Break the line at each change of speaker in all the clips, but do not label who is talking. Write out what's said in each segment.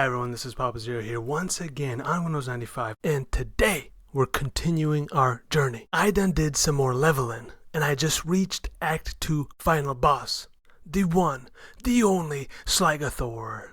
Hi everyone, this is Papa Zero here once again on Windows 95, and today we're continuing our journey. I done did some more leveling, and I just reached Act 2 final boss. The one, the only Sligathor.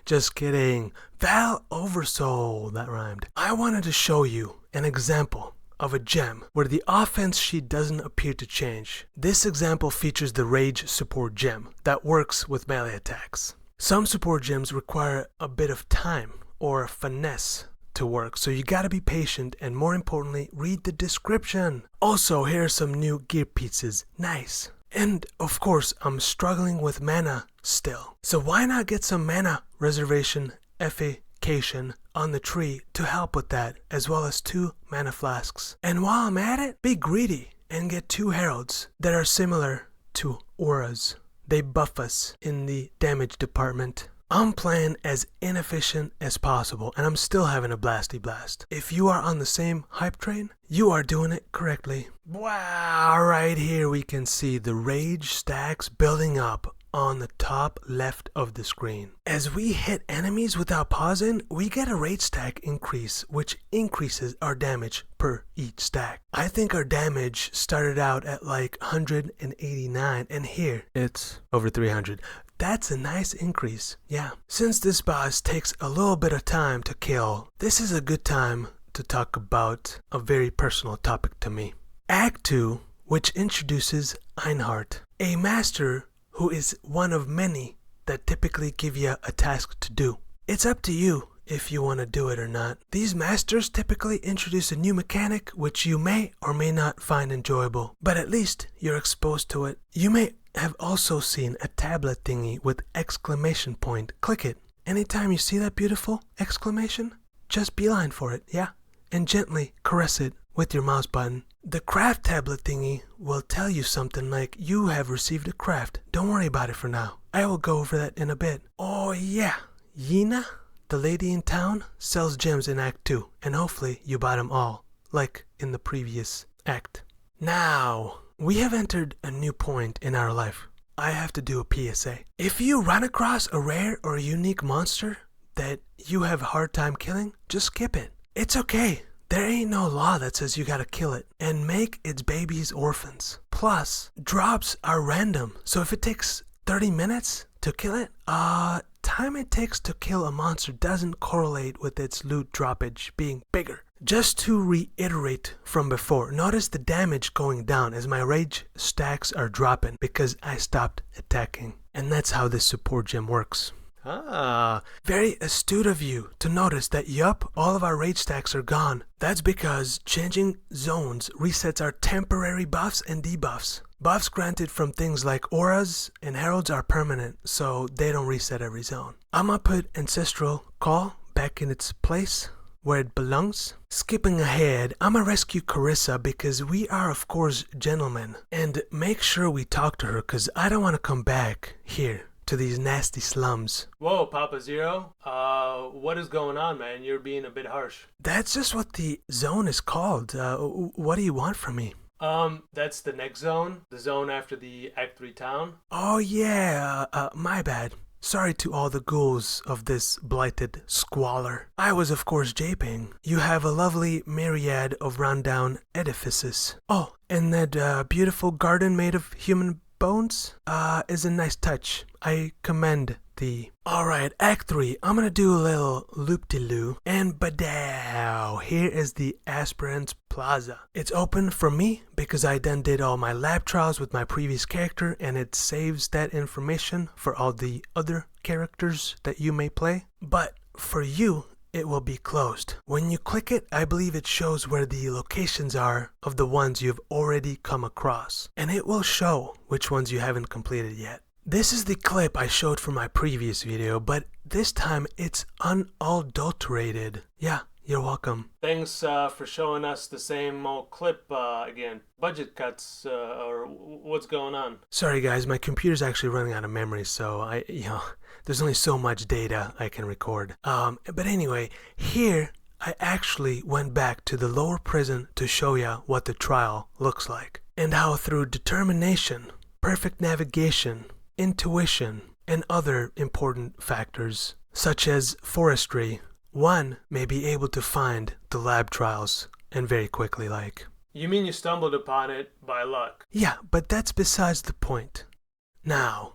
Just kidding. Val Oversoul, that rhymed. I wanted to show you an example of a gem where the offense sheet doesn't appear to change. This example features the Rage support gem that works with melee attacks. Some support gems require a bit of time or finesse to work, so you gotta be patient and, more importantly, read the description. Also, here are some new gear pieces. Nice. And of course, I'm struggling with mana still. So why not get some mana reservation effication on the tree to help with that, as well as 2 mana flasks. And while I'm at it, be greedy and get 2 heralds that are similar to auras. They buff us in the damage department. I'm playing as inefficient as possible, and I'm still having a blasty blast. If you are on the same hype train, you are doing it correctly. Wow, right here we can see the rage stacks building up on the top left of the screen. As we hit enemies without pausing, we get a rage stack increase, which increases our damage per each stack. I think our damage started out at like 189, and here it's over 300. That's a nice increase, yeah. Since this boss takes a little bit of time to kill, this is a good time to talk about a very personal topic to me. Act 2, which introduces Einhart, a master who is one of many that typically give you a task to do. It's up to you if you want to do it or not. These masters typically introduce a new mechanic which you may or may not find enjoyable, but at least you're exposed to it. You may have also seen a tablet thingy with exclamation point. Click it. Anytime you see that beautiful exclamation, just beeline for it, yeah? And gently caress it with your mouse button. The craft tablet thingy will tell you something like, you have received a craft. Don't worry about it for now. I will go over that in a bit. Oh yeah, Yina, the lady in town, sells gems in Act 2, and hopefully you buy them all, like in the previous act. Now, we have entered a new point in our life. I have to do a PSA. If you run across a rare or unique monster that you have a hard time killing, just skip it. It's okay. There ain't no law that says you gotta kill it and make its babies orphans. Plus, drops are random, so if it takes 30 minutes to kill it, time it takes to kill a monster doesn't correlate with its loot droppage being bigger. Just to reiterate from before, notice the damage going down as my rage stacks are dropping because I stopped attacking. And that's how this support gem works. Very astute of you to notice that yup, all of our rage stacks are gone. That's because changing zones resets our temporary buffs and debuffs. Buffs granted from things like auras and heralds are permanent, so they don't reset every zone. I'ma put Ancestral Call back in its place where it belongs. Skipping ahead, I'ma rescue Carissa because we are of course gentlemen, and make sure we talk to her cause I don't want to come back here to these nasty slums. Whoa, Papa Zero. What is going on, man? You're being a bit harsh. That's just what the zone is called. What do you want from me? That's the next zone. The zone after the Act 3 town. Oh yeah, my bad. Sorry to all the ghouls of this blighted squalor. I was of course japing. You have a lovely myriad of rundown edifices. Oh, and that beautiful garden made of human bones is a nice touch. I commend thee. Alright, Act 3. I'm gonna do a little loop-de-loo. And badow, here is the Aspirants Plaza. It's open for me because I done did all my lab trials with my previous character, and it saves that information for all the other characters that you may play. But for you, it will be closed. When you click it, I believe it shows where the locations are of the ones you've already come across. And it will show which ones you haven't completed yet. This is the clip I showed for my previous video, but this time it's unadulterated. Yeah, you're welcome. Thanks for showing us the same old clip again. Budget cuts or what's going on? Sorry guys, my computer's actually running out of memory, so there's only so much data I can record. But anyway, here I actually went back to the lower prison to show ya what the trial looks like, and how through determination, perfect navigation, intuition, and other important factors, such as forestry. One may be able to find the lab trials, and very quickly like.
You mean you stumbled upon it by luck?
Yeah, but that's besides the point. Now,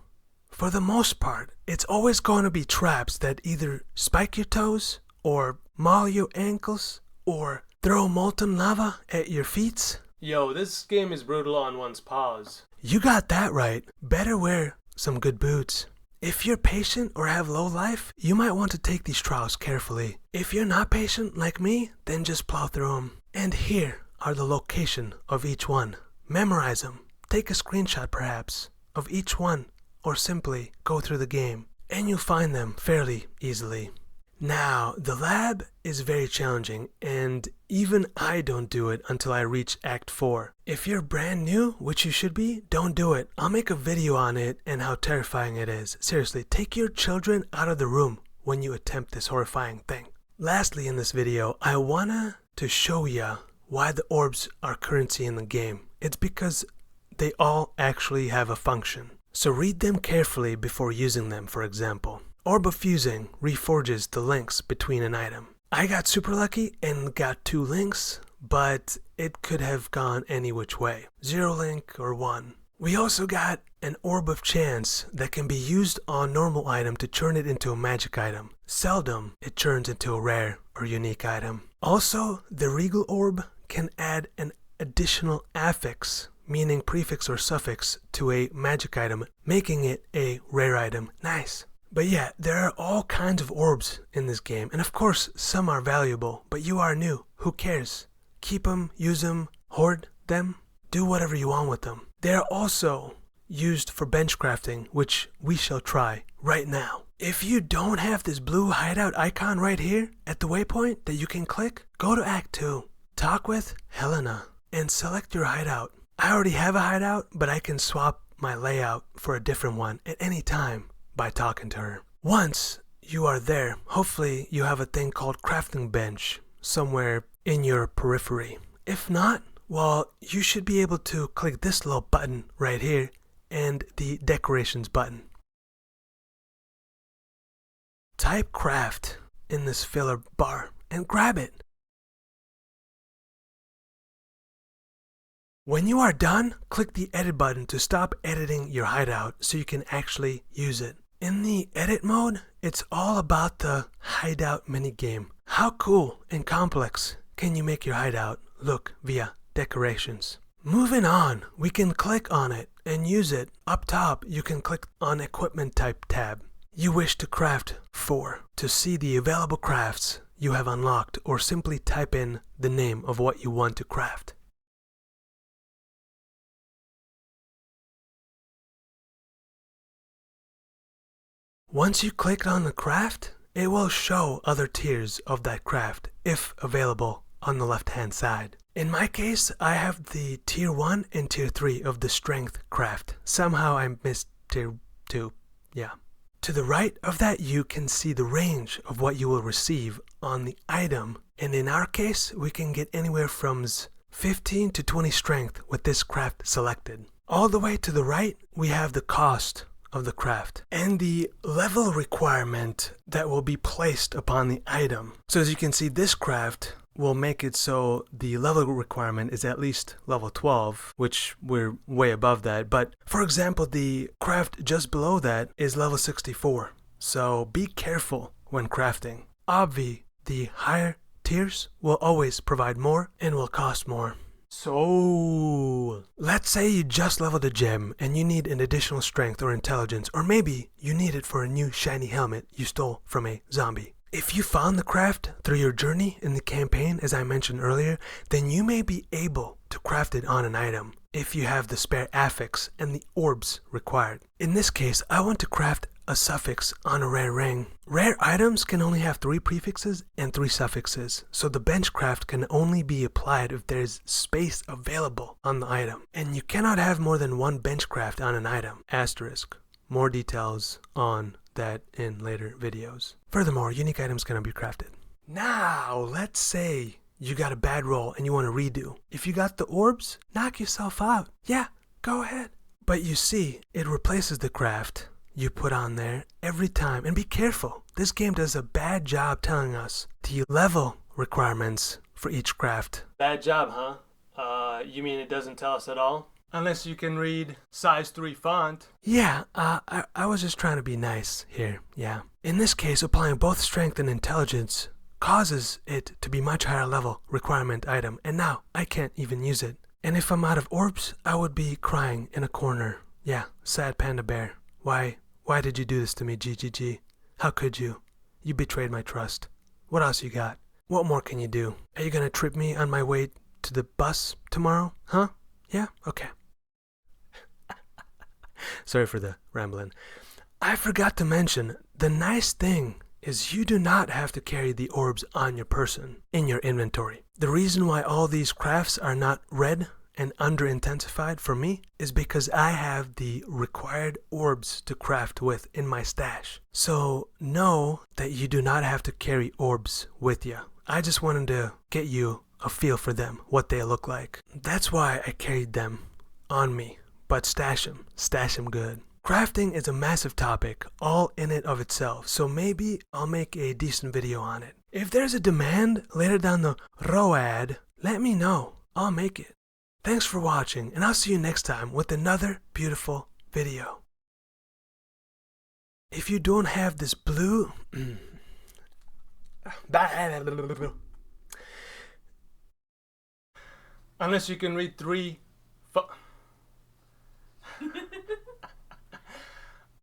for the most part, it's always going to be traps that either spike your toes, or maul your ankles, or throw molten lava at your feet.
Yo, this game is brutal on one's paws.
You got that right. Better wear some good boots. If you're patient or have low life, you might want to take these trials carefully. If you're not patient like me, then just plow through them. And here are the location of each one. Memorize them. Take a screenshot perhaps of each one, or simply go through the game, and you'll find them fairly easily. Now, the lab is very challenging, and even I don't do it until I reach Act 4. If you're brand new, which you should be, don't do it. I'll make a video on it and how terrifying it is. Seriously, take your children out of the room when you attempt this horrifying thing. Lastly in this video, I wanna to show ya why the orbs are currency in the game. It's because they all actually have a function. So read them carefully before using them, for example. Orb of Fusing reforges the links between an item. I got super lucky and got 2 links, but it could have gone any which way. 0 link or 1. We also got an Orb of Chance that can be used on normal item to turn it into a magic item. Seldom it turns into a rare or unique item. Also, the Regal Orb can add an additional affix, meaning prefix or suffix, to a magic item, making it a rare item. Nice. But yeah, there are all kinds of orbs in this game, and of course some are valuable, but you are new. Who cares? Keep them, use them, hoard them, do whatever you want with them. They are also used for bench crafting, which we shall try right now. If you don't have this blue hideout icon right here at the waypoint that you can click, go to Act 2. Talk with Helena and select your hideout. I already have a hideout, but I can swap my layout for a different one at any time by talking to her. Once you are there, hopefully you have a thing called crafting bench somewhere in your periphery. If not, well, you should be able to click this little button right here and the decorations button. Type craft in this filler bar and grab it. When you are done, click the edit button to stop editing your hideout so you can actually use it. In the edit mode, it's all about the hideout minigame. How cool and complex can you make your hideout look via decorations? Moving on, we can click on it and use it. Up top, you can click on Equipment Type tab you wish to craft for to see the available crafts you have unlocked, or simply type in the name of what you want to craft. Once you click on the craft, it will show other tiers of that craft, if available, on the left-hand side. In my case, I have the tier 1 and tier 3 of the strength craft. Somehow I missed tier 2, yeah. To the right of that, you can see the range of what you will receive on the item, and in our case, we can get anywhere from 15 to 20 strength with this craft selected. All the way to the right, we have the cost of the craft and the level requirement that will be placed upon the item. So as you can see, this craft will make it so the level requirement is at least level 12, which we're way above that. But for example, the craft just below that is level 64. So be careful when crafting. Obvi, the higher tiers will always provide more and will cost more. So, let's say you just leveled a gem and you need an additional strength or intelligence, or maybe you need it for a new shiny helmet you stole from a zombie. If you found the craft through your journey in the campaign, as I mentioned earlier, then you may be able to craft it on an item if you have the spare affix and the orbs required. In this case, I want to craft a suffix on a rare ring. Rare items can only have 3 prefixes and 3 suffixes, so the bench craft can only be applied if there's space available on the item. And you cannot have more than 1 bench craft on an item. Asterisk. More details on that in later videos. Furthermore, unique items cannot be crafted. Now, let's say you got a bad roll and you want to redo. If you got the orbs, knock yourself out. Yeah, go ahead. But you see, it replaces the craft you put on there every time. And be careful, this game does a bad job telling us the level requirements for each craft.
Bad job, huh? You mean it doesn't tell us at all? Unless you can read size 3 font.
Yeah, I was just trying to be nice here, yeah. In this case, applying both strength and intelligence causes it to be much higher level requirement item, and now I can't even use it. And if I'm out of orbs, I would be crying in a corner. Yeah, sad panda bear. Why did you do this to me, GGG? How could you? You betrayed my trust. What else you got? What more can you do? Are you gonna trip me on my way to the bus tomorrow? Huh? Yeah? Okay. Sorry for the rambling. I forgot to mention, the nice thing is you do not have to carry the orbs on your person in your inventory. The reason why all these crafts are not red and under-intensified for me is because I have the required orbs to craft with in my stash. So know that you do not have to carry orbs with you. I just wanted to get you a feel for them, what they look like. That's why I carried them on me. But stash them good. Crafting is a massive topic, all in it of itself, so maybe I'll make a decent video on it. If there's a demand later down the road, let me know. I'll make it. Thanks for watching, and I'll see you next time with another beautiful video. If you don't have this blue...
Unless you can read 3